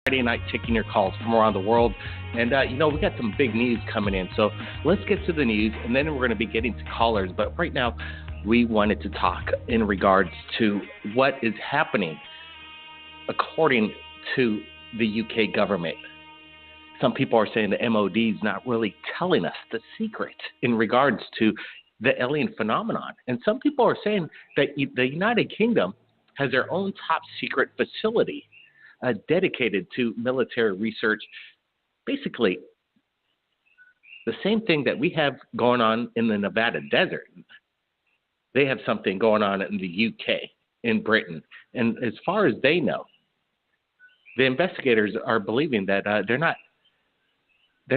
Friday night taking your calls from around the world. And, we got some big news coming in. So let's get to the news, and then we're going to be getting to callers. But right now, we wanted to talk in regards to what is happening according to the UK government. Some people are saying the MOD is not really telling us the secret in regards to the alien phenomenon. And some people are saying that the United Kingdom has their own top secret facility dedicated to military research. Basically, the same thing that we have going on in the Nevada desert. They have something going on in the UK, in Britain. And as far as they know, the investigators are believing that they're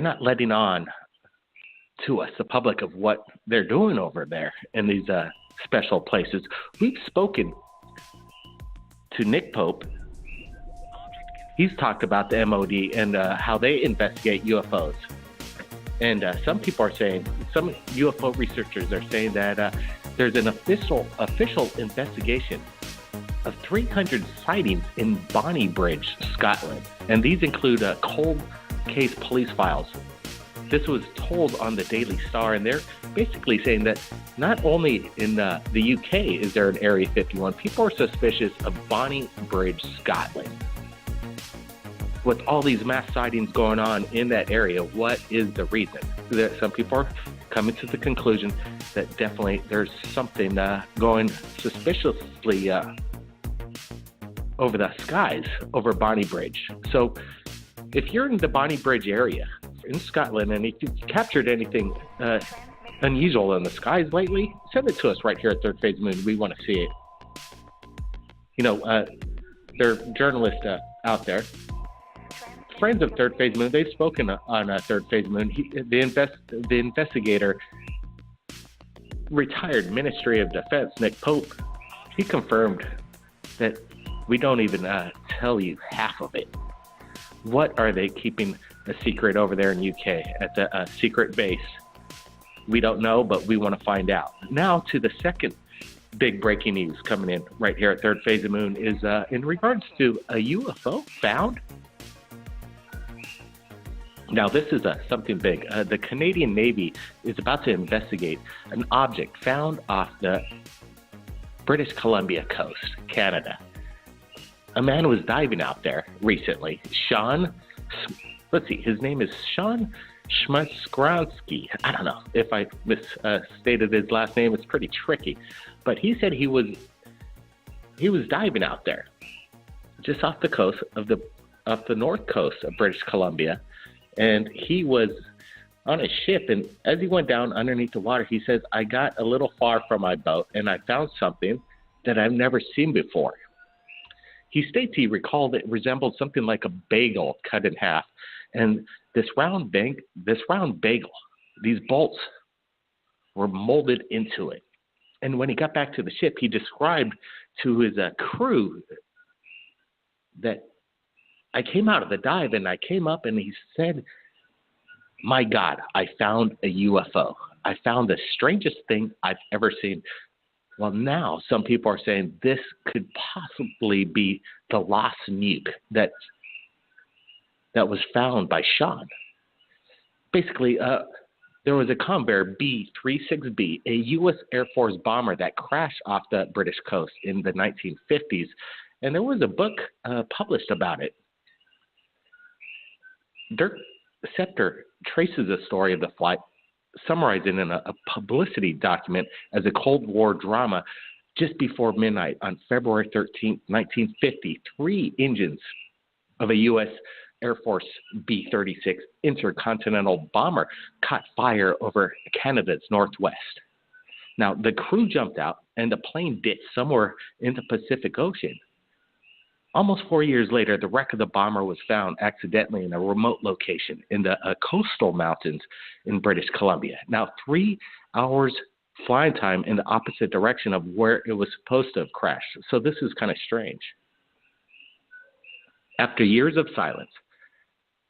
not letting on to us, the public, of what they're doing over there in these special places. We've spoken to Nick Pope. He's talked about the MOD and how they investigate UFOs. And some people are saying, some UFO researchers are saying that there's an official investigation of 300 sightings in Bonnybridge, Scotland. And these include cold case police files. This was told on the Daily Star, and they're basically saying that not only in the UK is there an Area 51, people are suspicious of Bonnybridge, Scotland. With all these mass sightings going on in that area, what is the reason? Some people are coming to the conclusion that definitely there's something going suspiciously over the skies over Bonnybridge. So if you're in the Bonnybridge area in Scotland, and if you've captured anything unusual in the skies lately, send it to us right here at Third Phase Moon. We want to see it. There are journalists out there, friends of Third Phase Moon. They've spoken on Third Phase Moon. The investigator, retired Ministry of Defense Nick Pope, he confirmed that we don't even tell you half of it. What are they keeping a secret over there in UK at the secret base? We don't know, but we want to find out. Now to the second big breaking news coming in right here at Third Phase of Moon is in regards to a UFO found. Now this is something big. The Canadian Navy is about to investigate an object found off the British Columbia coast, Canada. A man was diving out there recently. His name is Sean Schmutzgrowski. I don't know if I misstated his last name. It's pretty tricky. But he said he was diving out there just off the coast of the north coast of British Columbia. And he was on a ship, and as he went down underneath the water, he says, I got a little far from my boat, and I found something that I've never seen before. He states he recalled it resembled something like a bagel cut in half, and this round bagel, these bolts were molded into it. And when he got back to the ship, he described to his crew that I came out of the dive and I came up, and he said, my God, I found a UFO. I found the strangest thing I've ever seen. Well, now some people are saying this could possibly be the lost nuke that was found by Sean. Basically, there was a Convair B-36B, a U.S. Air Force bomber that crashed off the British coast in the 1950s, and there was a book published about it. Dirk Scepter traces the story of the flight, summarizing in a publicity document as a Cold War drama. Just before midnight on February 13, 1950, 3 engines of a U.S. Air Force B-36 intercontinental bomber caught fire over Canada's northwest. Now, the crew jumped out, and the plane ditched somewhere in the Pacific Ocean. Almost 4 years later, the wreck of the bomber was found accidentally in a remote location in the coastal mountains in British Columbia. Now, 3 hours flying time in the opposite direction of where it was supposed to have crashed. So this is kind of strange. After years of silence,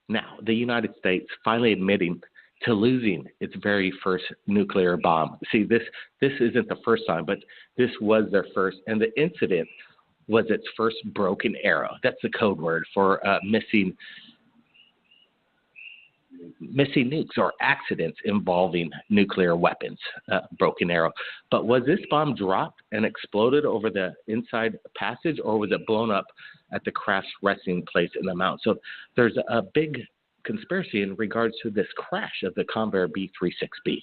now the United States finally admitting to losing its very first nuclear bomb. See, this isn't the first time, but this was their first. And the incident was its first broken arrow. That's the code word for missing nukes or accidents involving nuclear weapons, broken arrow. But was this bomb dropped and exploded over the inside passage, or was it blown up at the crash resting place in the mountain? So there's a big conspiracy in regards to this crash of the Convair B-36B.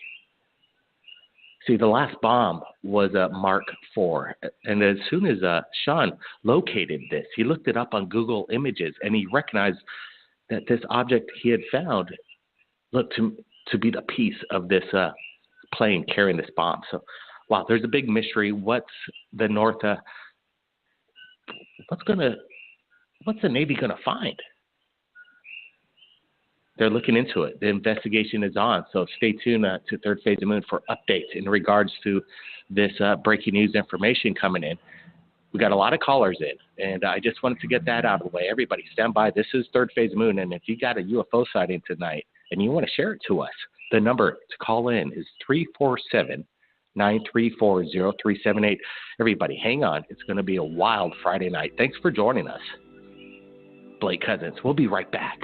See, the last bomb was a Mark IV, and as soon as Sean located this, he looked it up on Google Images, and he recognized that this object he had found looked to be the piece of this plane carrying this bomb. So, wow, there's a big mystery. What's the Navy gonna find? They're looking into it. The investigation is on, so stay tuned to Third Phase of Moon for updates in regards to this breaking news information coming in. We got a lot of callers in, and I just wanted to get that out of the way. Everybody, stand by. This is Third Phase of Moon, and if you got a UFO sighting tonight and you want to share it to us, the number to call in is 347-934-0378. Everybody, hang on. It's going to be a wild Friday night. Thanks for joining us. Blake Cousins. We'll be right back.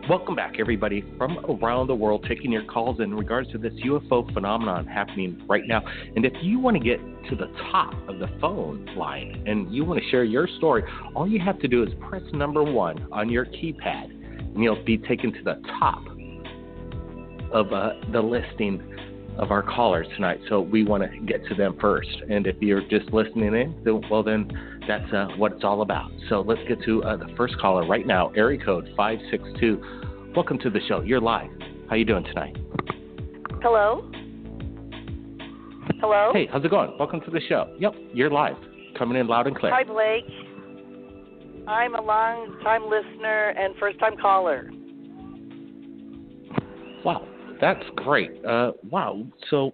Welcome back, everybody, from around the world, taking your calls in regards to this UFO phenomenon happening right now. And if you want to get to the top of the phone line and you want to share your story, all you have to do is press number 1 on your keypad, and you'll be taken to the top of the listing of our callers tonight. So we want to get to them first. And if you're just listening in, then that's what it's all about. So let's get to the first caller right now, area code 562. Welcome to the show. You're live. How you doing tonight? Hello? Hello? Hey, how's it going? Welcome to the show. Yep, you're live. Coming in loud and clear. Hi, Blake. I'm a long-time listener and first-time caller. Wow, that's great. Wow. So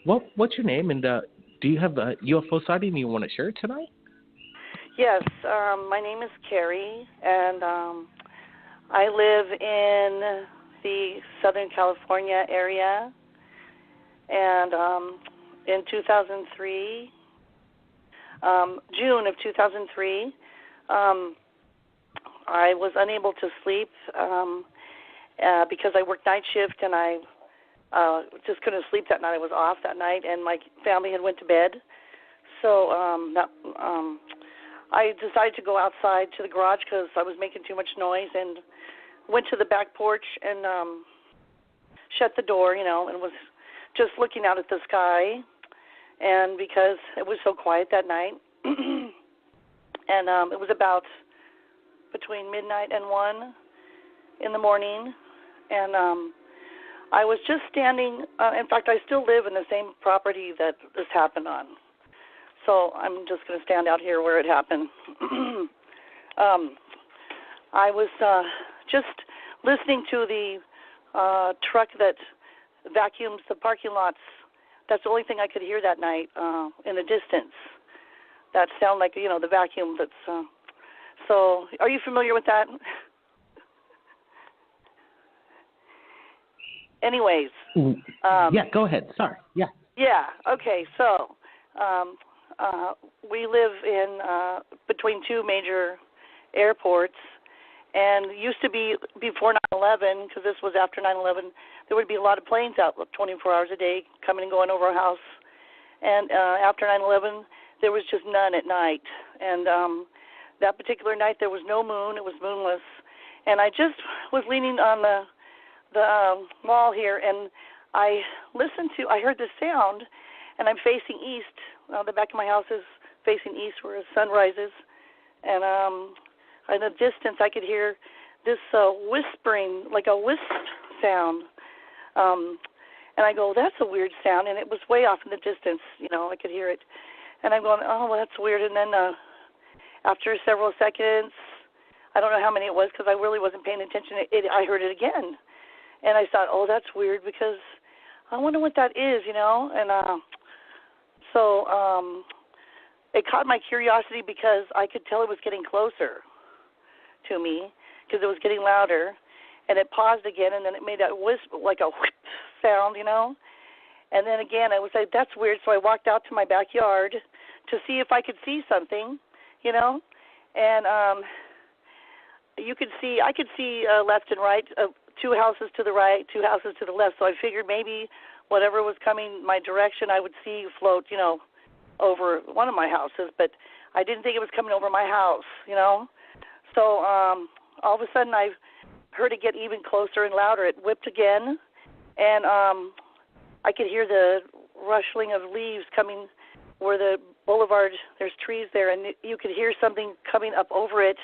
what's your name, and do you have a UFO sighting you want to share tonight? Yes, my name is Carrie, and I live in the Southern California area, and in 2003, June of 2003, I was unable to sleep because I worked night shift, and I just couldn't sleep that night. I was off that night, and my family had went to bed, so I decided to go outside to the garage because I was making too much noise, and went to the back porch and shut the door, and was just looking out at the sky. And because it was so quiet that night, and it was about between midnight and 1 in the morning, and I was just standing. In fact, I still live in the same property that this happened on. So I'm just going to stand out here where it happened. I was just listening to the truck that vacuums the parking lots. That's the only thing I could hear that night in the distance. That sound like, the vacuum that's... So are you familiar with that? Anyways. Yeah, go ahead. Sorry. Yeah. Yeah. Okay. So, we live in between two major airports, and used to be before 9/11, because this was after 9/11. There would be a lot of planes out 24 hours a day coming and going over our house. And after 9/11, there was just none at night. And that particular night, there was no moon. It was moonless. And I just was leaning on the wall here, and I heard this sound, and I'm facing east. The back of my house is facing east where the sun rises. And in the distance, I could hear this whispering, like a wisp sound. And I go, that's a weird sound. And it was way off in the distance, I could hear it. And I'm going, oh, well, that's weird. And then after several seconds, I don't know how many it was because I really wasn't paying attention, I heard it again. And I thought, oh, that's weird because I wonder what that is, And so it caught my curiosity because I could tell it was getting closer to me because it was getting louder. And it paused again, and then it made that wisp, like a whip sound, And then again, I was like, that's weird. So I walked out to my backyard to see if I could see something, And I could see left and right, two houses to the right, two houses to the left. So I figured maybe whatever was coming my direction, I would see float, over one of my houses. But I didn't think it was coming over my house, So all of a sudden I heard it get even closer and louder. It whipped again, and I could hear the rustling of leaves coming where the boulevard, there's trees there, and you could hear something coming up over it,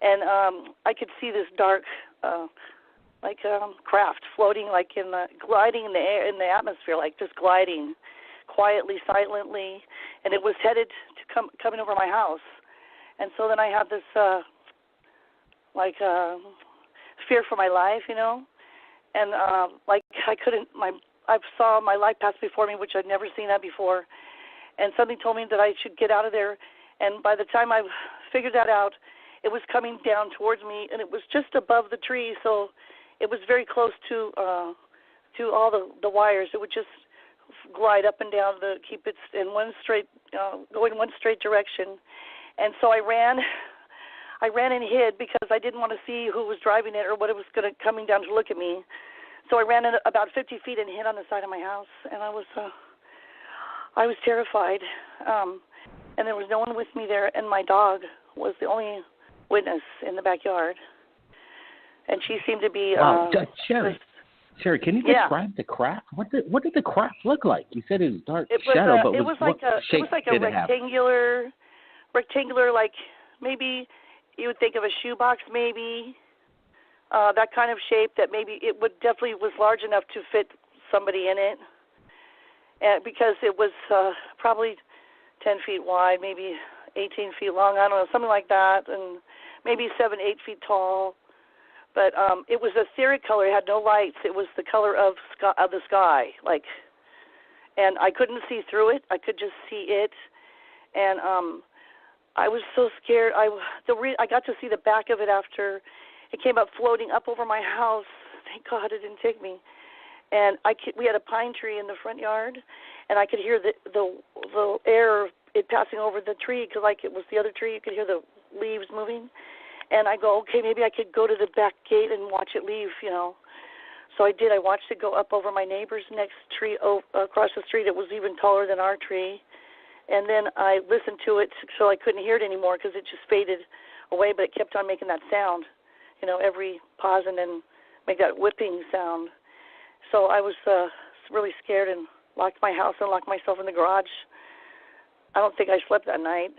and I could see this dark, craft floating, gliding in the air, in the atmosphere, like just gliding quietly, silently, and it was headed to coming over my house. And so then I had this fear for my life, and I saw my life pass before me, which I'd never seen that before, and something told me that I should get out of there. And by the time I figured that out, it was coming down towards me, and it was just above the tree, so it was very close to all the wires. It would just glide up and down to keep it in one straight, going one straight direction. And so I ran and hid because I didn't want to see who was driving it or what it was coming down to look at me. So I ran in about 50 feet and hid on the side of my house, and I was terrified. And there was no one with me there, and my dog was the witness in the backyard, and she seemed to be. Wow, Sherry, can you describe the craft? What did the craft look like? You said it was dark shadow, but it was like a rectangular, like maybe you would think of a shoebox, maybe that kind of shape. That maybe it would definitely was large enough to fit somebody in it, because it was probably 10 feet wide, maybe 18 feet long. I don't know, something like that, and maybe 7-8 feet tall. But it was etheric color. It had no lights. It was the color of the sky, and I couldn't see through it. I could just see it, and I was so scared. I got to see the back of it after it came up floating up over my house. Thank God it didn't take me. And we had a pine tree in the front yard, and I could hear the air it passing over the tree because like it was the other tree. You could hear the leaves moving. And I go, okay, maybe I could go to the back gate and watch it leave, So I did. I watched it go up over my neighbor's next tree across the street. It was even taller than our tree. And then I listened to it so I couldn't hear it anymore because it just faded away, but it kept on making that sound, every pause and then make that whipping sound. So I was really scared and locked my house and locked myself in the garage. I don't think I slept that night.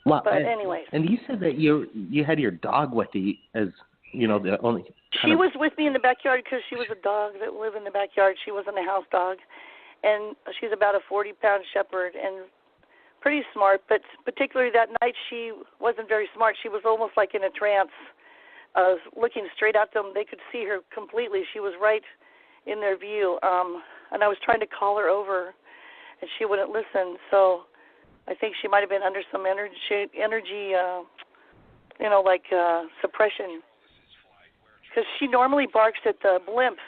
Well, but anyways. And you said that you had your dog with you as, the only... She was with me in the backyard because she was a dog that lived in the backyard. She wasn't a house dog. And she's about a 40-pound shepherd and pretty smart. But particularly that night, she wasn't very smart. She was almost like in a trance, looking straight at them. They could see her completely. She was right in their view. And I was trying to call her over, and she wouldn't listen. So I think she might have been under some energy, suppression. Because she normally barks at the blimp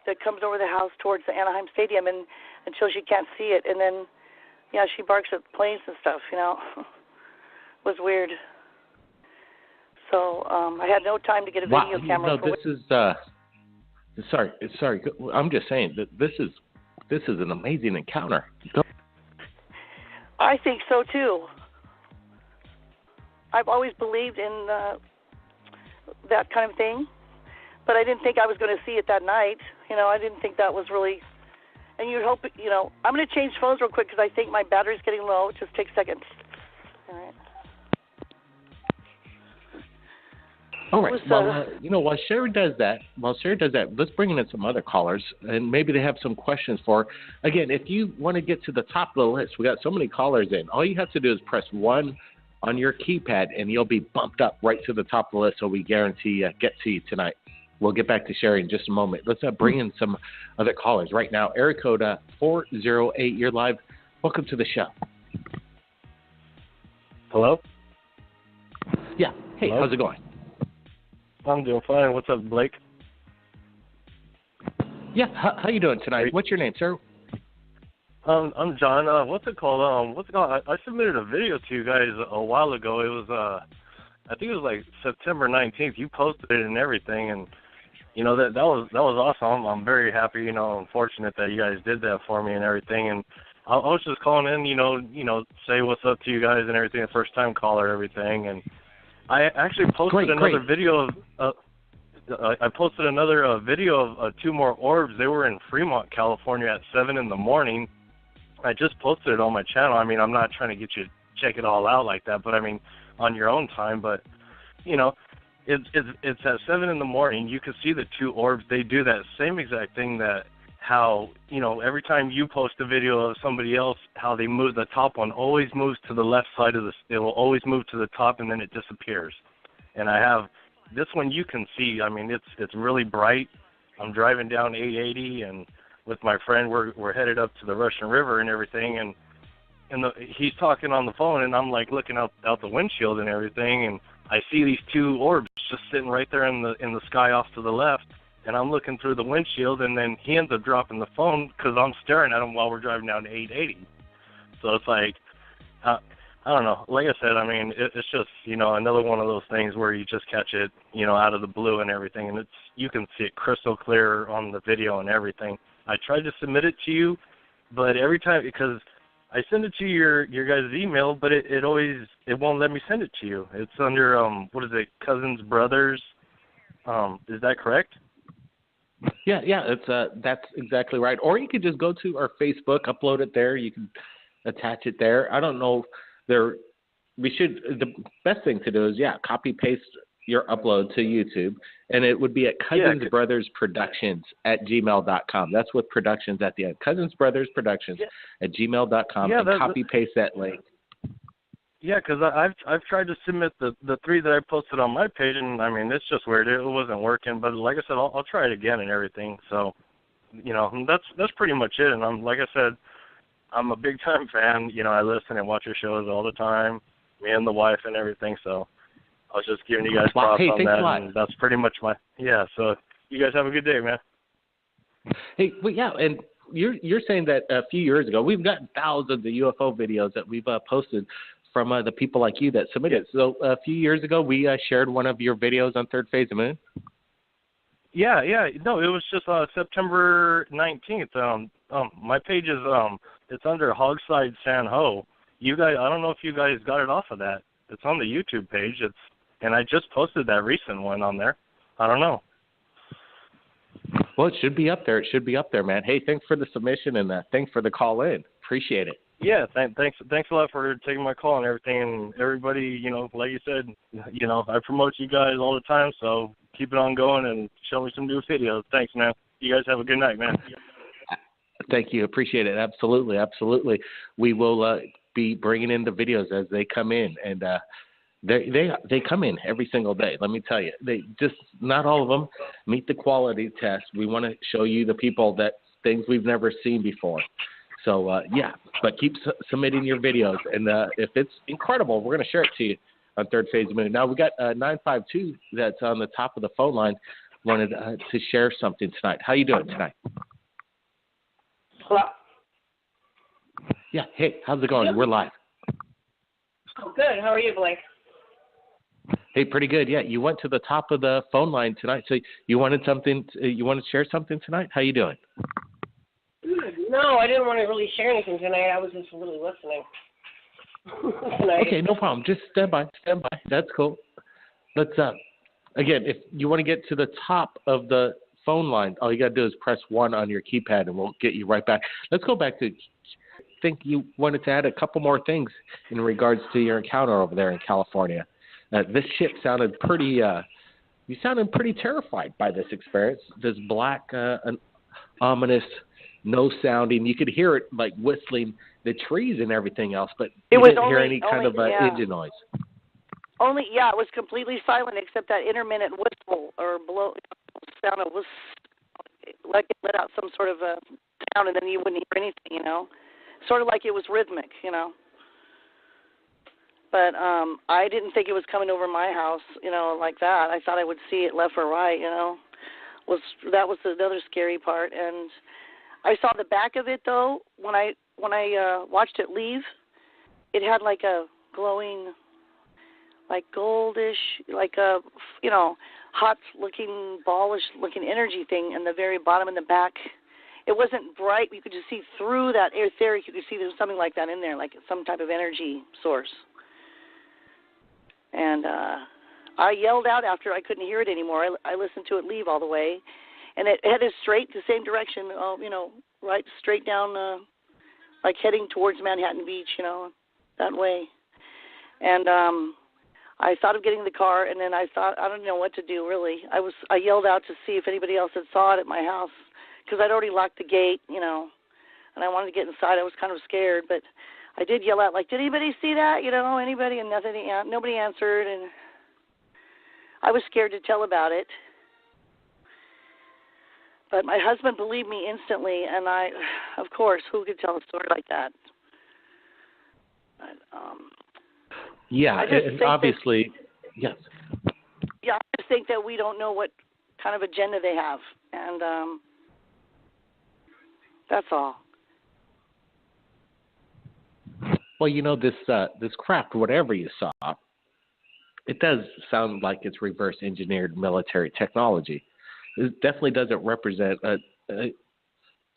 that comes over the house towards the Anaheim Stadium, and until she can't see it, and then yeah, she barks at planes and stuff. It was weird. So I had no time to get a video camera. This is sorry. I'm just saying that this is an amazing encounter. I think so too. I've always believed in that kind of thing, but I didn't think I was going to see it that night. I didn't think that was really. And you'd hope, I'm going to change phones real quick because I think my battery's getting low. Just take seconds. All right. Well, while Sherry does that, let's bring in some other callers, and maybe they have some questions for her. Again, if you want to get to the top of the list, we got so many callers in. All you have to do is press 1 on your keypad, and you'll be bumped up right to the top of the list, so we guarantee get to you tonight. We'll get back to Sherry in just a moment. Let's bring in some other callers right now. Area code 408, you're live. Welcome to the show. Hello? Yeah. Hey, Hello? How's it going? I'm doing fine. What's up, Blake? Yeah, how you doing tonight? What's your name, sir? I'm John. What's it called? I submitted a video to you guys a while ago. It was I think it was like September 19th. You posted it and everything, and that was awesome. I'm very happy. I'm fortunate that you guys did that for me and everything. And I was just calling in, say what's up to you guys and everything. A first time caller, everything. And I actually posted another video of. I posted another video of 2 more orbs. They were in Fremont, California at 7 in the morning. I just posted it on my channel. I mean, I'm not trying to get you to check it all out like that, but I mean, on your own time. But, it's at 7 in the morning. You can see the 2 orbs. They do that same exact thing that how, every time you post a video of somebody else, how they move, the top one always moves to the left side of it will always move to the top and then it disappears. And I have this one you can see. I mean, it's really bright. I'm driving down 880 and with my friend, we're headed up to the Russian River and everything, and he's talking on the phone, and I'm like looking out the windshield and everything, and I see these 2 orbs just sitting right there in the sky off to the left, and I'm looking through the windshield, and then he ends up dropping the phone because I'm staring at him while we're driving down to 880. So it's like, I don't know. Like I said, I mean, it's just another one of those things where you just catch it out of the blue and everything, and you can see it crystal clear on the video and everything. I tried to submit it to you, but every time, because I send it to your guys' email, but it won't let me send it to you. It's under what is it, Cousins Brothers? Is that correct? Yeah, that's exactly right. Or you could just go to our Facebook, upload it there. You can attach it there. I don't know. The best thing to do is copy paste your upload to YouTube, and it would be at Cousins Brothers Productions at gmail.com. That's with productions at the end. Cousins Brothers Productions at gmail.com, and copy paste that link. Yeah, because I've tried to submit the 3 that I posted on my page, and I mean it's just weird. It wasn't working, but like I said, I'll try it again and everything. So, that's pretty much it. And I'm like I said, I'm a big time fan. I listen and watch your shows all the time, me and the wife and everything. So I was just giving you guys props on that, and that's pretty much so you guys have a good day, man. Hey, well, and you're saying that a few years ago, we've gotten thousands of UFO videos that we've posted from the people like you that submitted. So a few years ago, we shared one of your videos on Third Phase of Moon. Yeah. No, it was just September 19th. My page is it's under Hogside San Ho. You guys, I don't know if you guys got it off of that. It's on the YouTube page. And I just posted that recent one on there. I don't know. Well, it should be up there. It should be up there, man. Hey, thanks for the submission and thanks for the call in. Appreciate it. Yeah, thanks a lot for taking my call and everything. And everybody, like you said, I promote you guys all the time, so keep it on going and show me some new videos. Thanks, man. You guys have a good night, man. Thank you. Appreciate it. Absolutely. We will be bringing in the videos as they come in, and they come in every single day. Let me tell you, they just not all of them meet the quality test. We want to show you the people that things we've never seen before. So but keep submitting your videos, and if it's incredible, we're going to share it to you on Third Phase of Moon. Now we got 952 that's on the top of the phone line. wanted to share something tonight. How you doing tonight? Hello? Yeah. Hey, how's it going? We're live. Oh, good. How are you, Blake? Hey, pretty good. Yeah, you went to the top of the phone line tonight. So you wanted something? You want to share something tonight? How you doing? No, I didn't want to really share anything tonight. I was just really listening. Tonight. Okay, no problem. Just stand by. Stand by. That's cool. Let's again, if you want to get to the top of the phone line, all you got to do is press 1 on your keypad, and we'll get you right back. Let's go back to. I think you wanted to add a couple more things in regards to your encounter over there in California. This ship sounded pretty. You sounded pretty terrified by this experience. This black, ominous, no sounding. You could hear it like whistling the trees and everything else, but you didn't hear any kind of engine noise. It was completely silent except that intermittent whistle or blow sound. It was like it let out some sort of a sound, and then you wouldn't hear anything, sort of like it was rhythmic, But I didn't think it was coming over my house, like that. I thought I would see it left or right, That was the other scary part. And I saw the back of it though when I watched it leave. It had like a glowing, like goldish, like a hot looking ballish looking energy thing in the very bottom in the back. It wasn't bright. You could just see through that etheric. You could see there was something like that in there, like some type of energy source. And I yelled out after I couldn't hear it anymore. I listened to it leave all the way, and it headed straight the same direction, right straight down, like heading towards Manhattan Beach, that way. And I thought of getting in the car, and then I thought, I don't know what to do, really. I yelled out to see if anybody else had saw it at my house, because I'd already locked the gate, and I wanted to get inside. I was kind of scared, but I did yell out, like, did anybody see that? Anybody? And nobody answered, and I was scared to tell about it. But my husband believed me instantly, and of course, who could tell a story like that? But, yeah, and obviously, yes. Yeah, I just think that we don't know what kind of agenda they have, and that's all. Well, this craft, whatever you saw, it does sound like it's reverse engineered military technology. It definitely doesn't represent a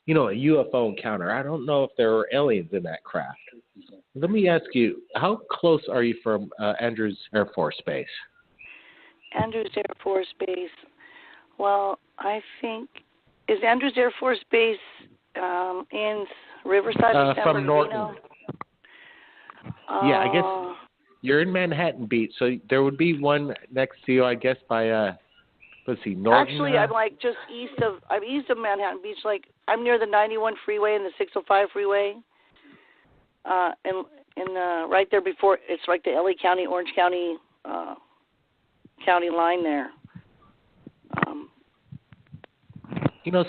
UFO encounter. I don't know if there are aliens in that craft. Let me ask you, how close are you from Andrews Air Force Base? Andrews Air Force Base. Well, I think, is Andrews Air Force Base in Riverside or San from Norton. Bernardino? Yeah, I guess you're in Manhattan Beach, so there would be one next to you, I guess, by let's see, Norton. Actually, I'm like just east of Manhattan Beach. Like I'm near the 91 freeway and the 605 freeway, and right there before it's like the LA County, Orange County county line there.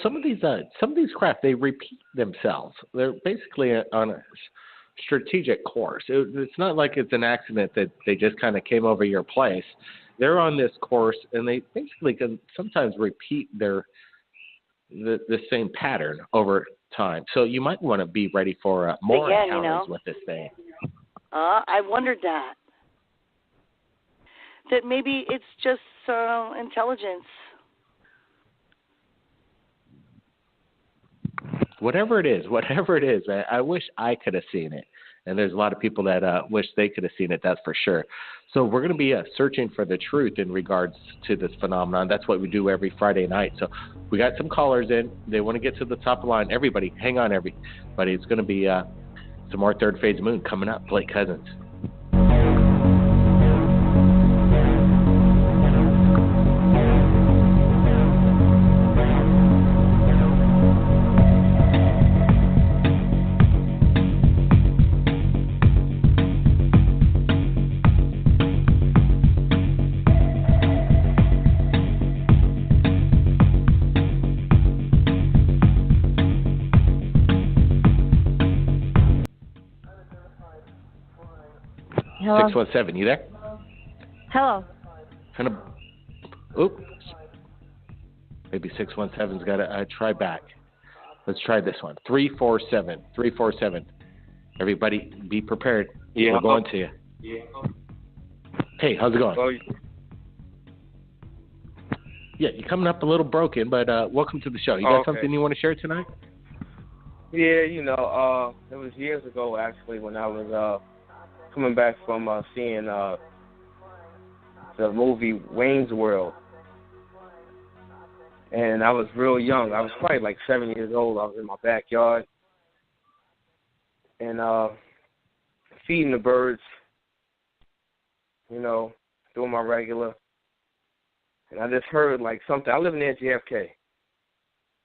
Some of these craft, they repeat themselves. They're basically on a strategic course. It's not like it's an accident that they just kind of came over your place. They're on this course, and they basically can sometimes repeat the same pattern over time. So you might want to be ready for more encounters with this thing. I wondered that maybe it's just intelligence. Whatever it is, I wish I could have seen it. And there's a lot of people that wish they could have seen it, that's for sure. So we're going to be searching for the truth in regards to this phenomenon. That's what we do every Friday night. So we got some callers in. They want to get to the top of the line. Everybody, hang on, everybody. It's going to be some more Third Phase Moon coming up. Blake Cousins. Hello? 617, you there? Hello. Kind of. Oops. Maybe 617's got to try back. Let's try this one. 347. 347. Everybody, be prepared. Yeah. We're going to you. Yeah. Hey, how's it going? Oh, yeah, you're coming up a little broken, but welcome to the show. You got something you want to share tonight? yeah, it was years ago, actually, when I was coming back from seeing the movie Wayne's World. And I was real young. I was probably like 7 years old. I was in my backyard and feeding the birds, doing my regular. And I just heard like something. I live near JFK,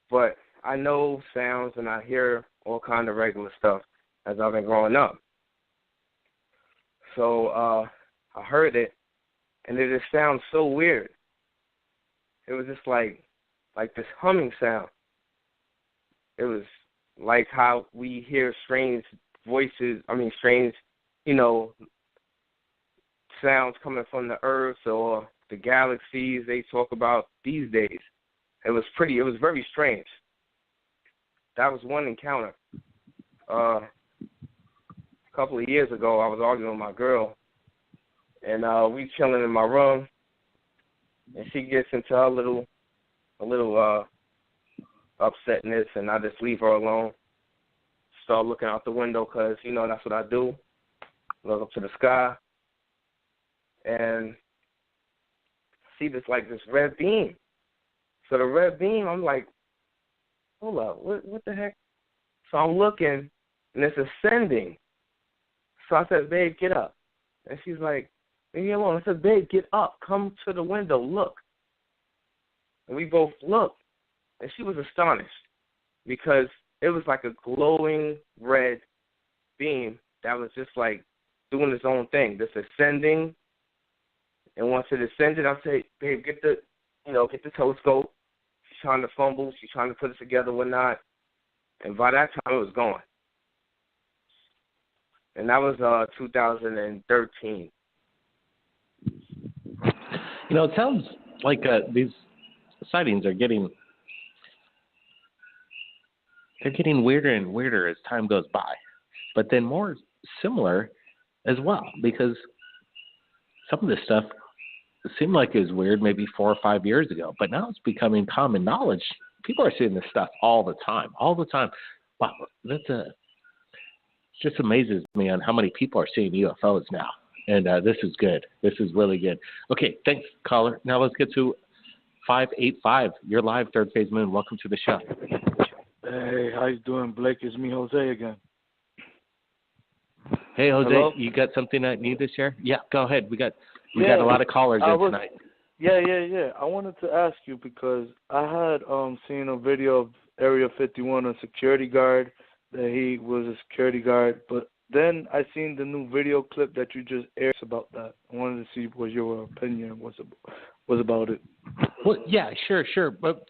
but I know sounds and I hear all kind of regular stuff as I've been growing up. So I heard it, and it just sounds so weird. It was just like this humming sound. It was like how we hear strange voices, strange, sounds coming from the earth or the galaxies they talk about these days. It was very strange. That was one encounter. A couple of years ago, I was arguing with my girl, and we chilling in my room, and she gets into a little upsetness, and I just leave her alone. Start looking out the window because, that's what I do. Look up to the sky and see this red beam. So the red beam, I'm like, hold up, what the heck? So I'm looking, and it's ascending. So I said, babe, get up. And she's like, leave me alone. I said, babe, get up. Come to the window. Look. And we both looked, and she was astonished because it was like a glowing red beam that was just like doing its own thing, just ascending. And once it ascended, I said, babe, get the telescope. She's trying to fumble. She's trying to put it together, whatnot. And by that time, it was gone. And that was 2013. It sounds like these sightings are getting weirder and weirder as time goes by, but then more similar as well, because some of this stuff seemed like it was weird maybe 4 or 5 years ago, but now it's becoming common knowledge. People are seeing this stuff all the time. Wow, it just amazes me on how many people are seeing UFOs now. And this is good. This is really good. Okay, thanks, caller. Now let's get to 585. You're live, Third Phase Moon. Welcome to the show. Hey, how you doing, Blake? It's me, Jose, again. Hey, Jose, Hello? You got something I need to share? Yeah, go ahead. We got a lot of callers tonight. Yeah. I wanted to ask you because I had seen a video of Area 51, a security guard, that he was a security guard, but then I seen the new video clip that you just aired about that. I wanted to see what your opinion was about it. Well, yeah, sure. But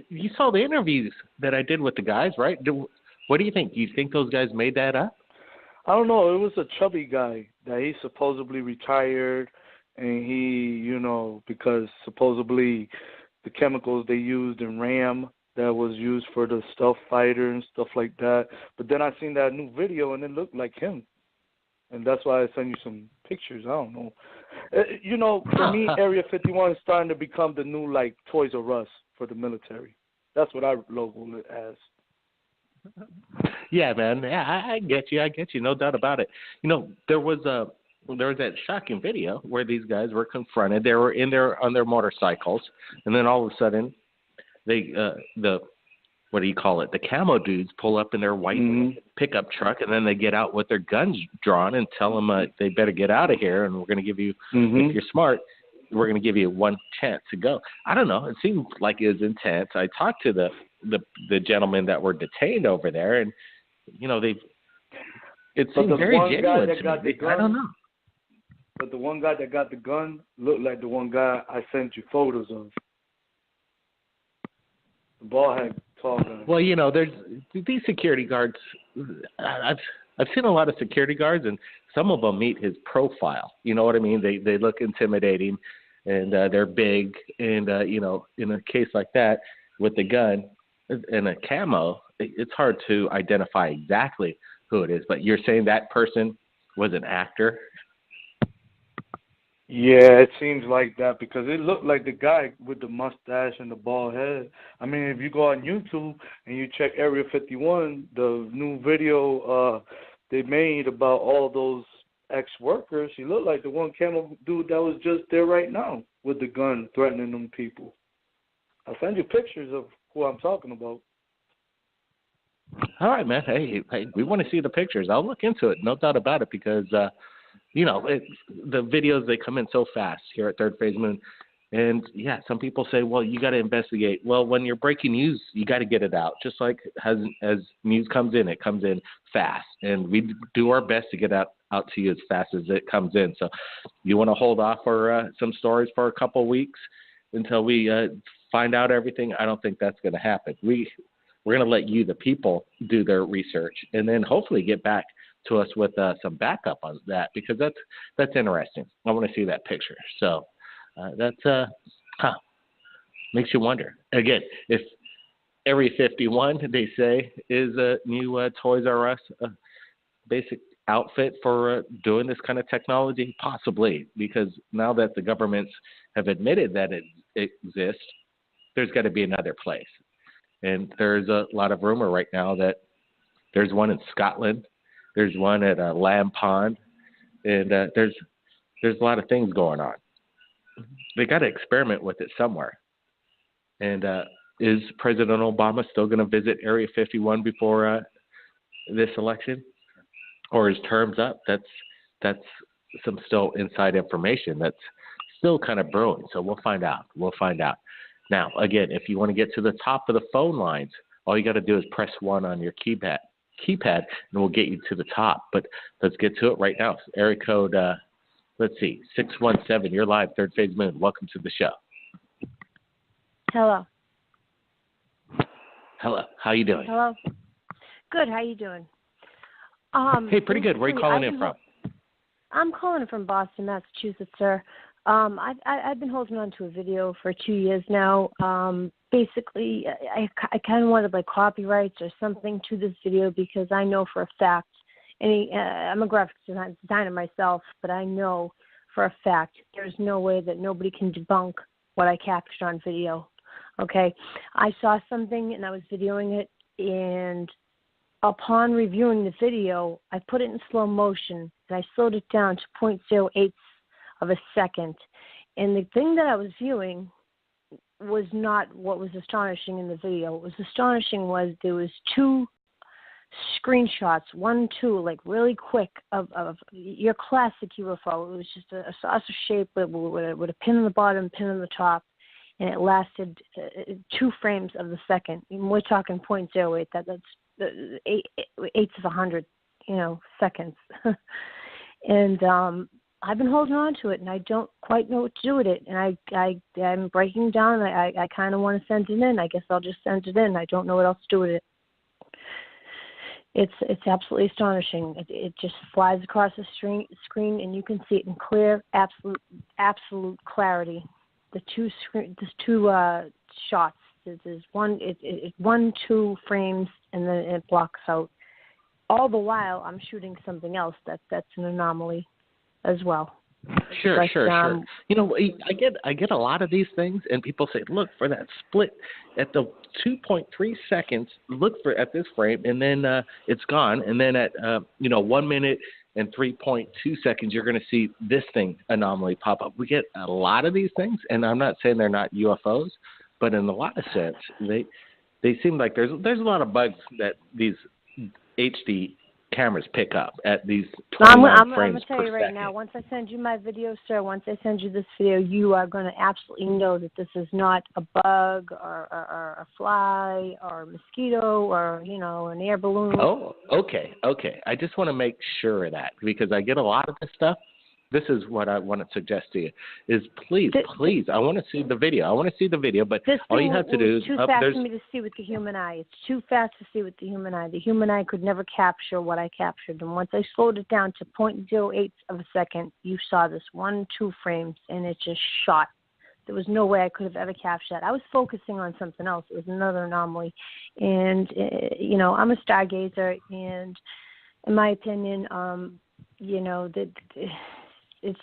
you saw the interviews that I did with the guys, right? What do you think? Do you think those guys made that up? I don't know. It was a chubby guy that he supposedly retired, and he, because supposedly the chemicals they used in RAM that was used for the stealth fighter and stuff like that. But then I seen that new video, and it looked like him. And that's why I sent you some pictures. I don't know. For me, Area 51 is starting to become the new, Toys R Us for the military. That's what I logo it as. Yeah, man. Yeah, I get you. No doubt about it. There was that shocking video where these guys were confronted. They were on their motorcycles, and then all of a sudden, the camo dudes pull up in their white pickup truck, and then they get out with their guns drawn and tell them they better get out of here, and we're going to give you, if you're smart, we're going to give you one chance to go. I don't know. It seemed like it was intense. I talked to the gentlemen that were detained over there, and it seemed very genuine to me. I don't know. But the one guy that got the gun looked like the one guy I sent you photos of. The ball had tall guns. Well, there's these security guards. I've seen a lot of security guards, and some of them meet his profile. You know what I mean? They look intimidating. and they're big, and in a case like that with the gun and a camo, it's hard to identify exactly who it is. But you're saying that person was an actor? Yeah, it seems like that because it looked like the guy with the mustache and the bald head. I mean, if you go on YouTube and you check Area 51, the new video they made about all those ex-workers, he looked like the one camo dude that was just there right now with the gun threatening them people. I'll send you pictures of who I'm talking about. All right, man. Hey, we want to see the pictures. I'll look into it, no doubt about it, because the videos, they come in so fast here at Third Phase Moon. And, yeah, some people say, well, you got to investigate. Well, when you're breaking news, you got to get it out. Just like as news comes in, it comes in fast. And we do our best to get out to you as fast as it comes in. So you want to hold off for some stories for a couple of weeks until we find out everything? I don't think that's going to happen. We're going to let you, the people, do their research and then hopefully get back to us with some backup on that, because that's interesting. I want to see that picture. So that's makes you wonder. Again, if Area 51, they say, is a new Toys R Us basic outfit for doing this kind of technology, possibly, because now that the governments have admitted that it exists, there's got to be another place. And there's a lot of rumor right now that there's one in Scotland, there's one at Lamb Pond, and there's a lot of things going on. They got to experiment with it somewhere. And is President Obama still going to visit Area 51 before this election, or his term's up? That's some still inside information that's still kind of brewing. So we'll find out. Now, again, if you want to get to the top of the phone lines, all you got to do is press 1 on your keypad, and we'll get you to the top. But let's get to it right now. Area code, 617. You're live, Third Phase Moon. Welcome to the show. Hello. How you doing? Hello. Good. How you doing? Hey, pretty good. Where are you calling in from? I'm calling from Boston, Massachusetts, sir. I've been holding on to a video for 2 years now. Basically, I kind of wanted like copyrights or something to this video because I know for a fact, I'm a graphic designer myself, but I know for a fact there's no way that nobody can debunk what I captured on video. Okay, I saw something and I was videoing it, and upon reviewing the video, I put it in slow motion and I slowed it down to 0.08 of a second. And the thing that I was viewing was not what was astonishing in the video. What was astonishing was there was 2 screenshots, 1, 2, like really quick of your classic UFO. It was just a saucer shape with a pin on the bottom, pin on the top, and it lasted 2 frames of the second. And we're talking 0.08. That's eighths of 100, seconds. And I've been holding on to it, and I don't quite know what to do with it. And I'm breaking down. I kind of want to send it in. I guess I'll just send it in. I don't know what else to do with it. It's absolutely astonishing. It just flies across the screen, and you can see it in clear, absolute clarity. The 2 shots. There's 1, 2 frames, and then it blocks out. All the while, I'm shooting something else that's an anomaly as well. Sure. I get a lot of these things, and people say, look for that split at the 2.3 seconds. Look at this frame, and then it's gone. And then at 1 minute and 3.2 seconds, you're going to see this thing anomaly pop up. We get a lot of these things, and I'm not saying they're not UFOs, but in a lot of sense, they seem like there's a lot of bugs that these HD cameras pick up at these 29 frames per second. I'm going to tell you right now, once I send you my video, sir, once I send you this video, you are going to absolutely know that this is not a bug or a fly or a mosquito or, an air balloon. Oh, okay. I just want to make sure of that because I get a lot of this stuff. This is what I want to suggest to you is please, I want to see the video. But all you have to do is too fast for me to see with the human eye. It's too fast to see with the human eye. The human eye could never capture what I captured. And once I slowed it down to 0.08 of a second, you saw this 1, 2 frames, and it just shot there was no way I could have ever captured that. I was focusing on something else. It was another anomaly. And, I'm a stargazer, and in my opinion, that it's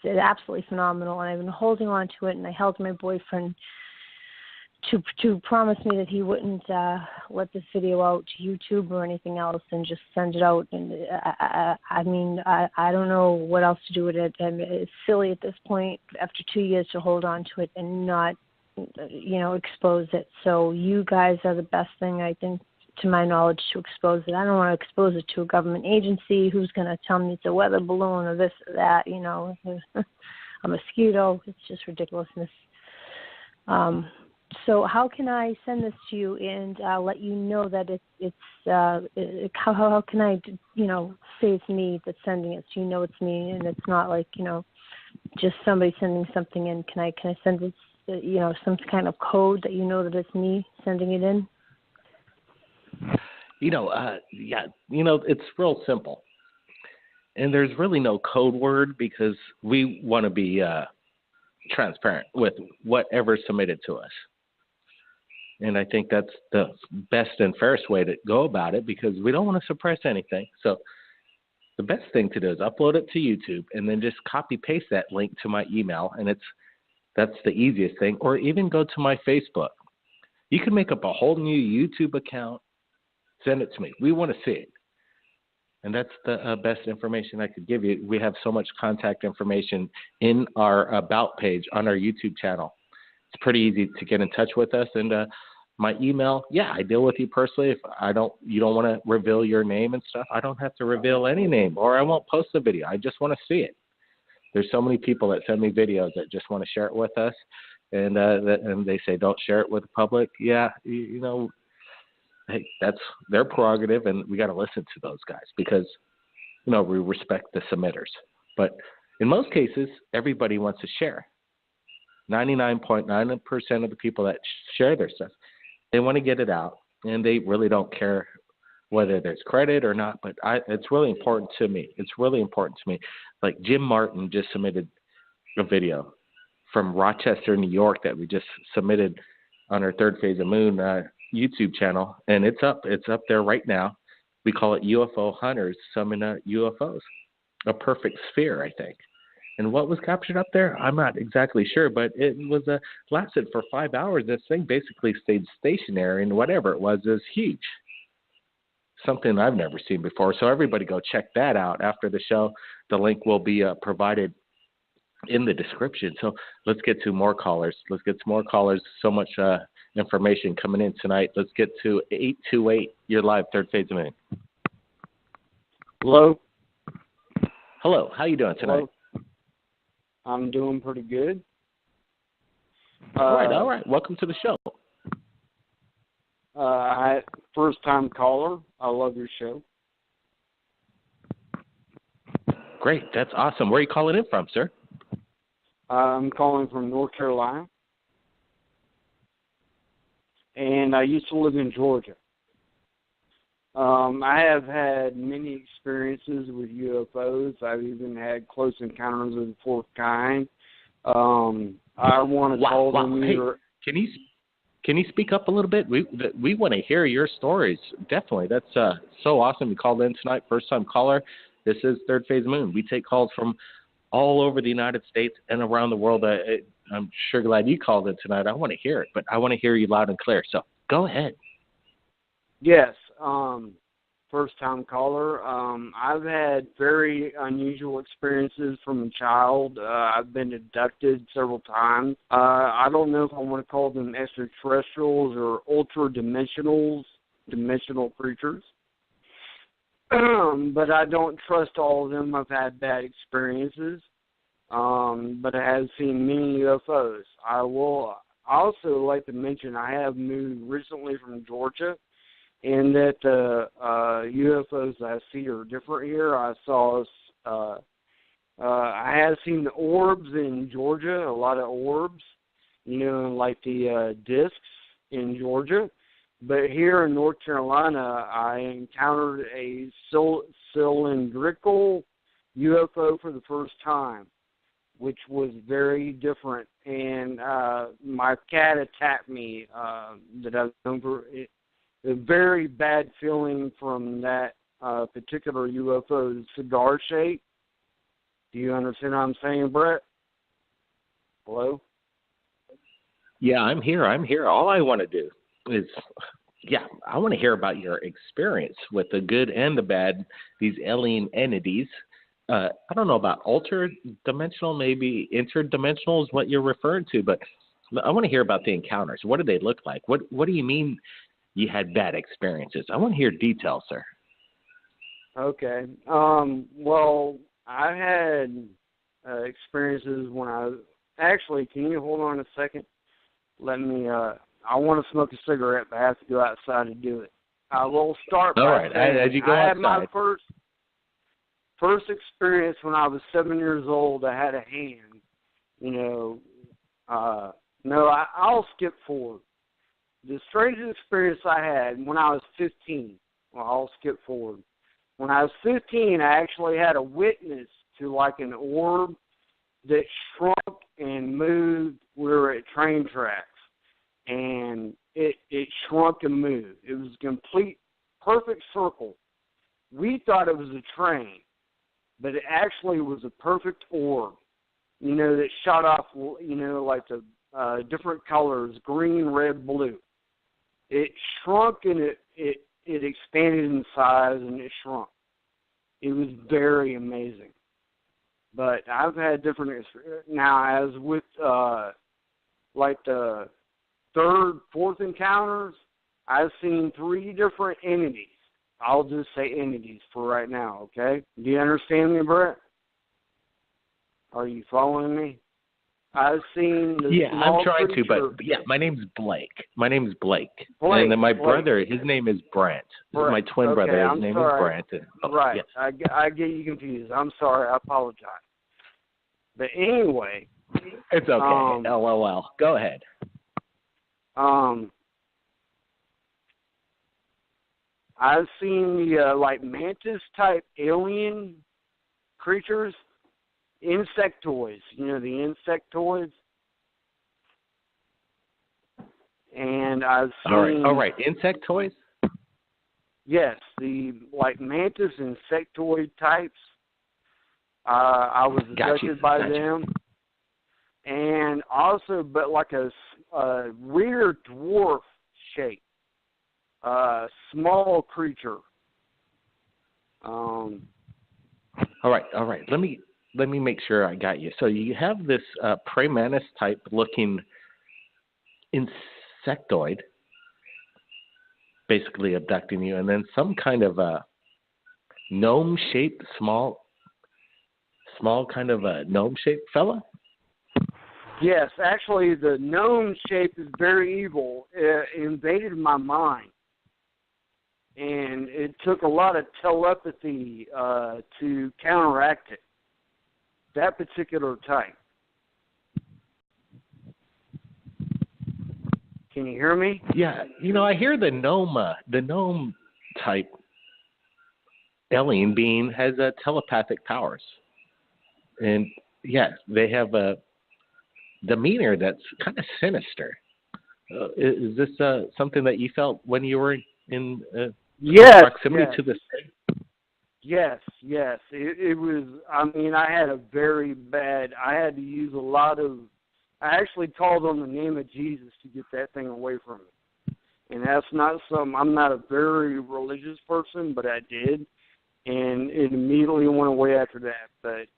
absolutely phenomenal. And I've been holding on to it, and I held my boyfriend to promise me that he wouldn't let this video out to YouTube or anything else, and just send it out. And I don't know what else to do with it. And it's silly at this point, after 2 years, to hold on to it and not, expose it. So you guys are the best thing, I think, to my knowledge, to expose it. I don't want to expose it to a government agency who's going to tell me it's a weather balloon or this or that, a mosquito. It's just ridiculousness. So how can I send this to you and let you know that how can I, say it's me that's sending it, so it's me, and it's not like, just somebody sending something in? Can I send it, some kind of code that that it's me sending it in? It's real simple. And there's really no code word, because we want to be transparent with whatever's submitted to us. And I think that's the best and fairest way to go about it, because we don't want to suppress anything. So the best thing to do is upload it to YouTube and then just copy paste that link to my email. And that's the easiest thing. Or even go to my Facebook. You can make up a whole new YouTube account, send it to me. We want to see it. And that's the best information I could give you. We have so much contact information in our About page on our YouTube channel. It's pretty easy to get in touch with us. And my email, I deal with you personally. If you don't want to reveal your name and stuff, I don't have to reveal any name, or I won't post the video. I just want to see it. There's so many people that send me videos that just want to share it with us, and they say don't share it with the public. Yeah, hey, that's their prerogative, and we got to listen to those guys, because we respect the submitters. But in most cases, everybody wants to share. 99.9% of the people that share their stuff, they want to get it out, and they really don't care whether there's credit or not. But it's really important to me. Like Jim Martin just submitted a video from Rochester, New York, that we just submitted on our Third Phase of Moon YouTube channel, and it's up there right now. We call it UFO Hunters Summon UFOs, a perfect sphere, I think. And what was captured up there, I'm not exactly sure, but it was lasted for 5 hours. This thing basically stayed stationary, and whatever it was huge. Something I've never seen before. So everybody go check that out after the show. The link will be provided in the description. So let's get to more callers. So much information coming in tonight. Let's get to 828. You're live, Third Phase of Moon. Hello. How you doing tonight? Hello. I'm doing pretty good. All right. Welcome to the show. First-time caller. I love your show. Great. That's awesome. Where are you calling in from, sir? I'm calling from North Carolina. And I used to live in Georgia. I have had many experiences with UFOs. I've even had close encounters of the fourth kind. I want to call them. Hey, can you speak up a little bit? We want to hear your stories. Definitely. That's so awesome. You called in tonight, first time caller. This is Third Phase Moon. We take calls from all over the United States and around the world. I'm sure glad you called in tonight. I want to hear it, but I want to hear you loud and clear. So go ahead. Yes. First-time caller. I've had very unusual experiences from a child. I've been abducted several times. I don't know if I want to call them extraterrestrials or ultra-dimensional creatures. But I don't trust all of them. I've had bad experiences. But I have seen many UFOs. I will also like to mention I have moved recently from Georgia, and that the UFOs I see are different here. I have seen the orbs in Georgia, a lot of orbs, like the discs in Georgia. But here in North Carolina, I encountered a cylindrical UFO for the first time. which was very different. And my cat attacked me. That I remember. A very bad feeling from that particular UFO cigar shape. Do you understand what I'm saying, Brett? Hello? Yeah, I'm here. All I want to do is, I want to hear about your experience with the good and the bad, these alien entities. I don't know about ultra-dimensional, maybe interdimensional is what you're referring to, but I want to hear about the encounters. What do they look like? What do you mean you had bad experiences? I want to hear details, sir. Okay. Well, I had experiences when actually, can you hold on a second? Let me, I want to smoke a cigarette, but I have to go outside to do it. We'll start by saying, as you go I outside. had my first experience when I was 7 years old. I had a hand, I'll skip forward. The strangest experience I had when I was 15, I'll skip forward. When I was 15, I actually had a witness to like an orb that shrunk and moved. We were at train tracks, and it shrunk and moved. It was a complete, perfect circle. We thought it was a train, but it actually was a perfect orb, that shot off, like the different colors, green, red, blue. It shrunk and it expanded in size and it shrunk. It was very amazing. But I've had different experiences. Now, as with like the third, fourth encounters, I've seen 3 different entities. I'll just say entities for right now, okay? Do you understand me, Brett? Are you following me? I've seen the small I'm trying creature. to, but my name's Blake. And then my brother, his name is Brent. This is my twin brother. His name is Brent. Right. Yes. I get you confused. I'm sorry. I apologize. But anyway. It's okay. LOL. Go ahead. I've seen the like mantis-type alien creatures, insectoids, the insectoids. And I've seen... All right. Insectoids? Yes, the like mantis insectoid types. I was abducted by them. And also, but like a weird dwarf shape. Small creature. All right. Let me make sure I got you. So you have this praying mantis type looking insectoid, basically abducting you, and then some kind of a gnome-shaped, small kind of a gnome-shaped fella. Yes, actually, the gnome shape is very evil. It invaded my mind. And it took a lot of telepathy to counteract it. That particular type. Can you hear me? Yeah, I hear the gnome type alien being has telepathic powers. And yes, they have a demeanor that's kind of sinister. Is this something that you felt when you were in proximity to the state? Yes. It was, I had I had to use a lot of, I actually called on the name of Jesus to get that thing away from me. And that's not I'm not a very religious person, but I did. And it immediately went away after that. But,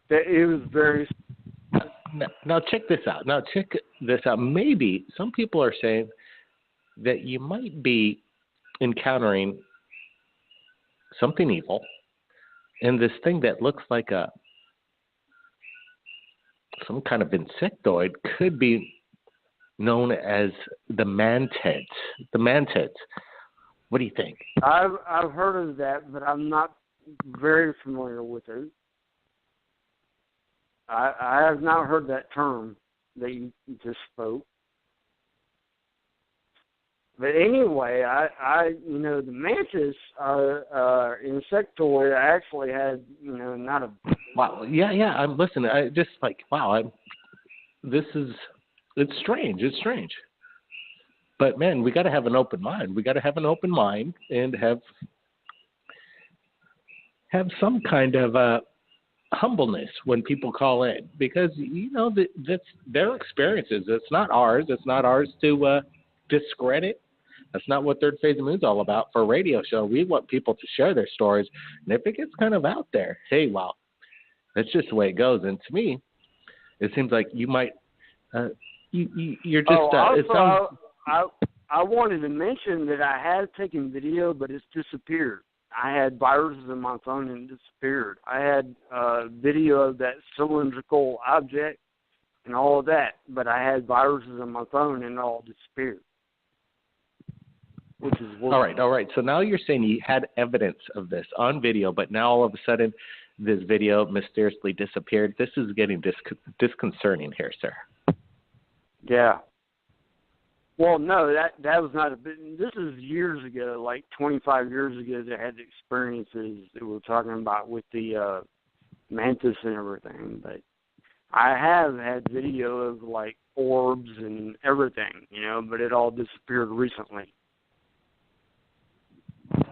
it was very... Now check this out. Maybe some people are saying that you might be encountering something evil, and this thing that looks like some kind of insectoid could be known as the mantids. The mantids. What do you think? I've heard of that, but I'm not very familiar with it. I have not heard that term that you just spoke. But anyway, the mantis insectoid actually had, not a. Wow. Yeah. I'm listening. I just like, wow. It's strange. It's strange. But man, we got to have an open mind. We got to have an open mind and have some kind of humbleness when people call in, because that's their experiences. It's not ours. It's not ours to discredit. That's not what Third Phase of Moon's all about. For a radio show, we want people to share their stories, and if it gets kind of out there, hey, well, that's just the way it goes. And to me, it seems like you might you're just. Also, I wanted to mention that I had taken video, but it's disappeared. I had viruses in my phone and it disappeared. I had video of that cylindrical object and all of that, but I had viruses in my phone and it all disappeared. Which is all right. So now you're saying you had evidence of this on video, but now all of a sudden this video mysteriously disappeared. This is getting disconcerting here, sir. Yeah. Well, no, that was not a bit. This is years ago, like 25 years ago, that I had the experiences that we're talking about with the mantis and everything. But I have had video of like orbs and everything, but it all disappeared recently.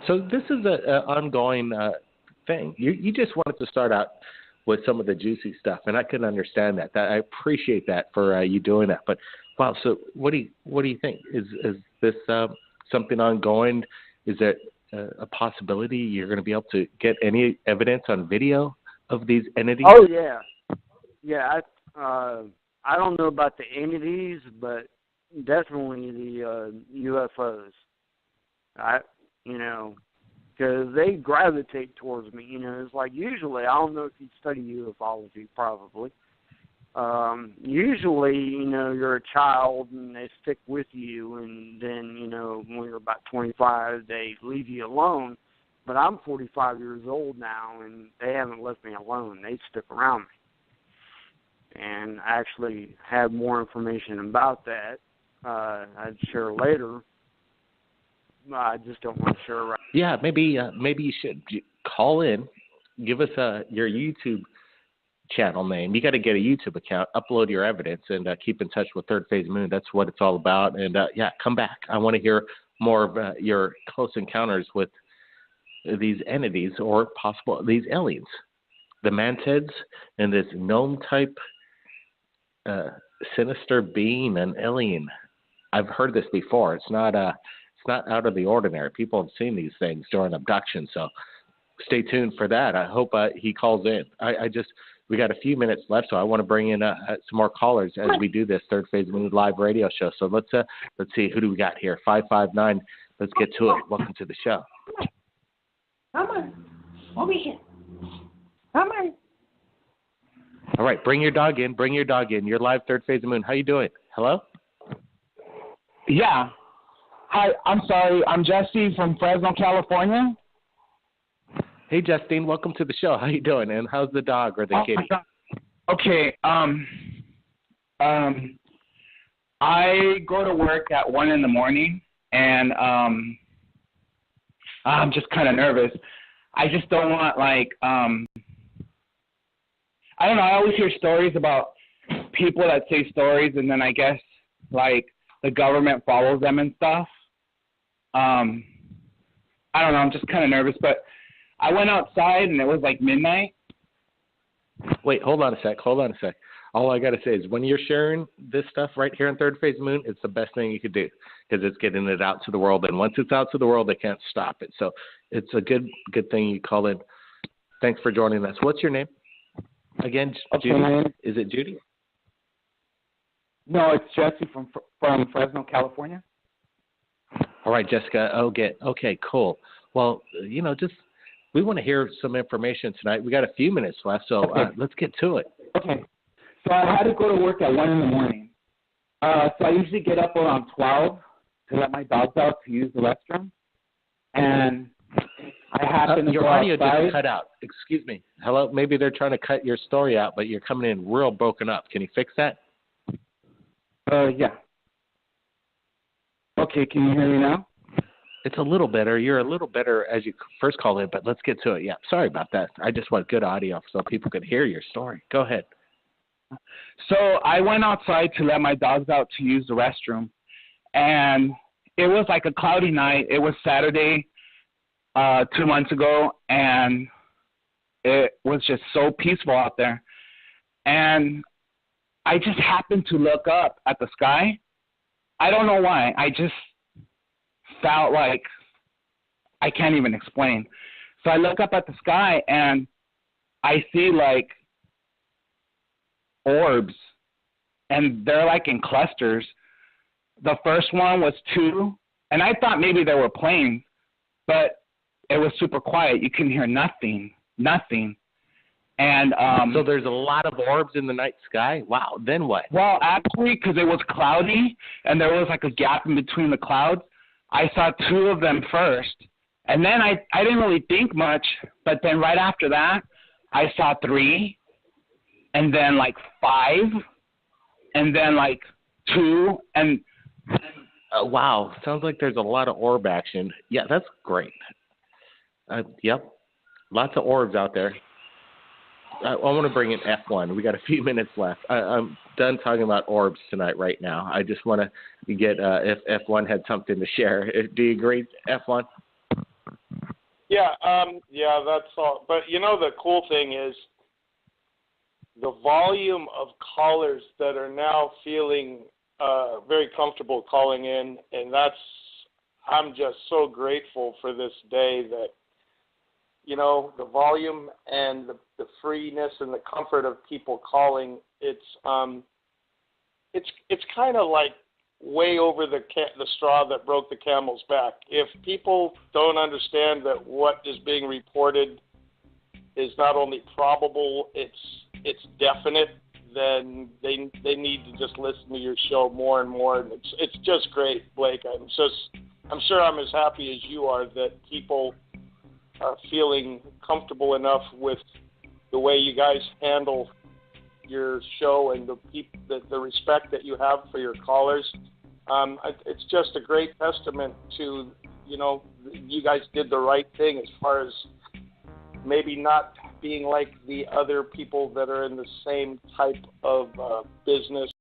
So this is an ongoing thing. You just wanted to start out with some of the juicy stuff, and I can understand that. I appreciate that for you doing that. But wow, so what do you think? Is this something ongoing? Is there a possibility you're going to be able to get any evidence on video of these entities? Oh yeah. I don't know about the entities, but definitely the UFOs. Because they gravitate towards me. It's like usually, I don't know if you study ufology, probably. Usually, you're a child and they stick with you, and then, when you're about 25, they leave you alone. But I'm 45 years old now, and they haven't left me alone. They stick around me. And I actually have more information about that I'd share later. I just don't want to share right now. Yeah, maybe you should call in, give us your YouTube channel name. You got to get a YouTube account, upload your evidence, and keep in touch with Third Phase Moon. That's what it's all about. And come back. I want to hear more of your close encounters with these entities or possible these aliens, the mantids, and this gnome type sinister being, an alien. I've heard this before. It's not out of the ordinary. People have seen these things during abduction, so stay tuned for that. I hope he calls in. We got a few minutes left, so I want to bring in some more callers as we do this Third Phase Moon live radio show. So let's see, who do we got here? 559. Let's get to it. Welcome to the show. Come on. Over here. Come on. All right, bring your dog in. You're live Third Phase of Moon. How you doing? Hello? Yeah. Hi, I'm sorry. I'm Jesse from Fresno, California. Hey, Justine, welcome to the show. How you doing? And how's the dog or the kitty? Okay. I go to work at 1 a.m, and I'm just kind of nervous. I just don't want, I don't know. I always hear stories about people that say stories, and then I guess, the government follows them and stuff. I don't know. I'm just kind of nervous, but I went outside, and it was, midnight. Wait, hold on a sec. All I got to say is when you're sharing this stuff right here on Third Phase Moon, it's the best thing you could do because it's getting it out to the world. And once it's out to the world, they can't stop it. So it's a good thing you call in. Thanks for joining us. What's your name? Again, Judy? Is it Judy? No, it's Jesse from Fresno, California. All right, Jessica. Okay, cool. Well, we want to hear some information tonight. We got a few minutes left, so let's get to it. Okay. So I had to go to work at 1 a.m. So I usually get up around 12 to let my dogs out to use the restroom. And I happen to your go audio outside. just cut out. Excuse me. Hello? Maybe they're trying to cut your story out, but you're coming in real broken up. Can you fix that? Yeah. Okay, can you hear me now? It's a little better. You're a little better as you first called it, but let's get to it. Yeah, sorry about that. I just want good audio so people could hear your story. Go ahead. So I went outside to let my dogs out to use the restroom, and it was like a cloudy night. It was Saturday 2 months ago, and it was just so peaceful out there. And I just happened to look up at the sky. I don't know why. I just felt like I can't even explain. So I look up at the sky, and I see like orbs, and they're like in clusters. The first one was 2, and I thought maybe they were planes, but it was super quiet. You couldn't hear nothing. And so there's a lot of orbs in the night sky. Wow. Then what? Well, actually, because it was cloudy and there was like a gap in between the clouds, I saw 2 of them first, and then I didn't really think much. But then right after that, I saw 3, and then like 5, and then like 2, and wow. Sounds like there's a lot of orb action. Yeah, that's great. Yep. Lots of orbs out there. I want to bring in F1. We got a few minutes left. I'm done talking about orbs tonight right now. I just want to get if F1 had something to share. Do you agree, F1? Yeah, that's all. But, the cool thing is the volume of callers that are now feeling very comfortable calling in, and I'm just so grateful for this day that, the volume and the freeness and the comfort of people calling, it's kind of like way over the straw that broke the camel's back. If people don't understand that what is being reported is not only probable, it's definite, then they need to just listen to your show more and more. And it's just great, Blake. I'm sure I'm as happy as you are that people are feeling comfortable enough with the way you guys handle your show and the respect that you have for your callers. It's just a great testament to, you guys did the right thing as far as maybe not being like the other people that are in the same type of business